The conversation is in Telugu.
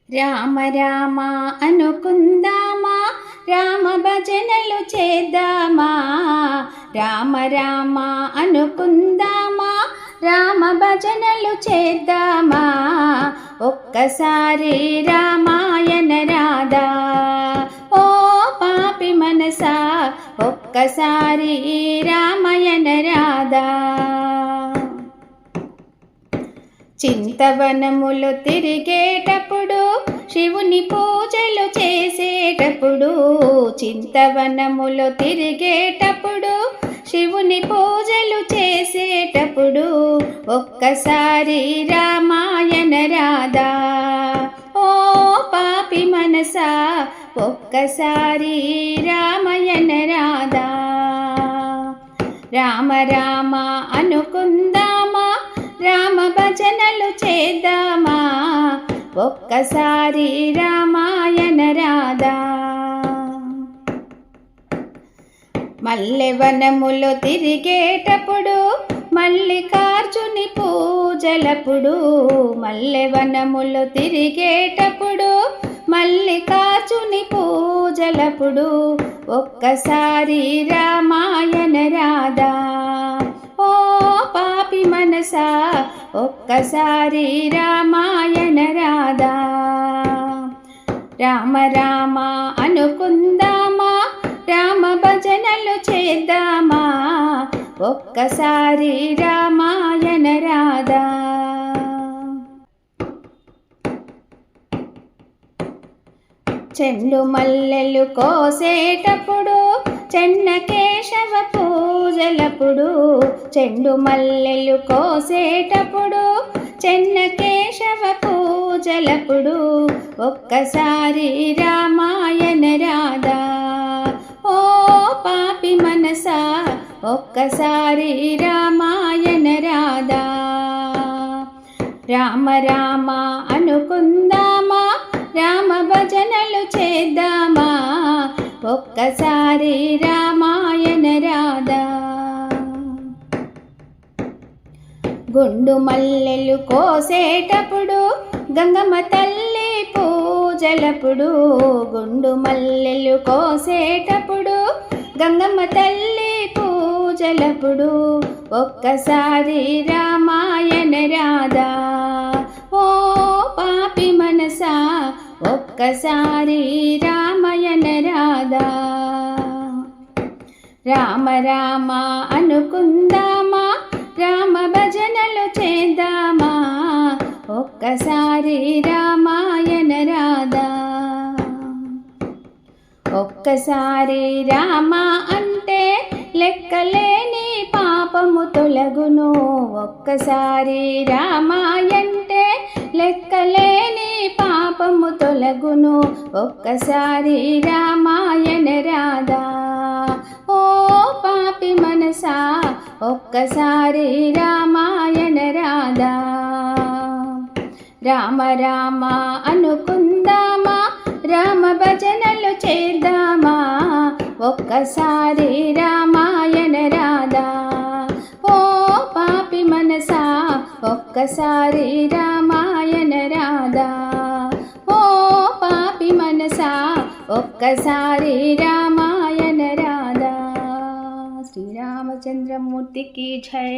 రామ రామ అనుకుందామా, రామ భజనలు చేద్దామా. రామ రామ అనుకుందామా, రామ భజనలు చేద్దామా. ఒక్కసారి రామాయణ రాధా ఓ పాపి మనసా, ఒక్కసారి రామాయణ రాధా. చింతవనములు తిరిగేటప్పుడు, శివుని పూజలు చేసేటప్పుడు. చింతవనములు తిరిగేటప్పుడు, శివుని పూజలు చేసేటప్పుడు. ఒక్కసారి రామాయణ రాధా ఓ పాపి మనసా, ఒక్కసారి రామాయణ రాధా. రామ రామ అనుకుందామా, రామ భజనలు చేద్దామా. ఒక్కసారి రామాయణ రాధా. మల్లెవనములో తిరిగేటప్పుడు, మల్లికార్జుని పూజలప్పుడు. మల్లెవనములో తిరిగేటప్పుడు, మల్లికార్జుని పూజలప్పుడు. ఒక్కసారి రామాయణ రాధా ఓ పాపి మనసా, ఒక్కసారి రామాయణ రాధా. రామ రామ అనుకుందామా, రామ భజనలు చేద్దామా. ఒక్కసారి రామాయణ రాధా. చెండు మల్లెలు కోసేటప్పుడు, చెన్న కేశవ పూజలప్పుడు. చెండు మల్లెలు కోసేటప్పుడు, చెన్న కేశవ పూజలప్పుడు. ఒక్కసారి రామాయణ రాధా ఓ పాపి మనసా, ఒక్కసారి రామాయణ రాధా. రామ రామ అనుకుందామా, రామ భజనలు చేద్దామా. ఒక్కసారి రామాయణ రాధా. గుండు మల్లెలు కోసేటప్పుడు, గంగమ్మ తల్లి పూజలప్పుడు. గుండు మల్లెలు కోసేటప్పుడు, గంగమ్మ తల్లి పూజలప్పుడు. ఒక్కసారి రామాయణ రాధా ఓ పాపి మనసా, ఒక్కసారి రామాయణ రాధా. రామ రామ అనుకుందామా, రామ భజనలు చేద్దామా. ఒక్కసారి రామాయణ రాధా. ఒక్కసారి రామ అంటే లెక్కలేని పాపము తొలగును. ఒక్కసారి రామాయంటే లెక్కలేని పాపము తొలగును. ఒక్కసారి రామాయణ రాధా ఓ పాపి మనసా, ఒక్కసారి రామాయణ రాధా. రామ రామ అనుకుందామా, రామ భజనలు చేద్దామా. ఒక్కసారి రామాయణ రాధా ఓ పాపి మనసా, ఒక్కసారి రామాయణ రాధా ఓ పాపి మనసా, ఒక్కసారి రామాయణ రాధా. శ్రీరామచంద్రమూర్తికి జై.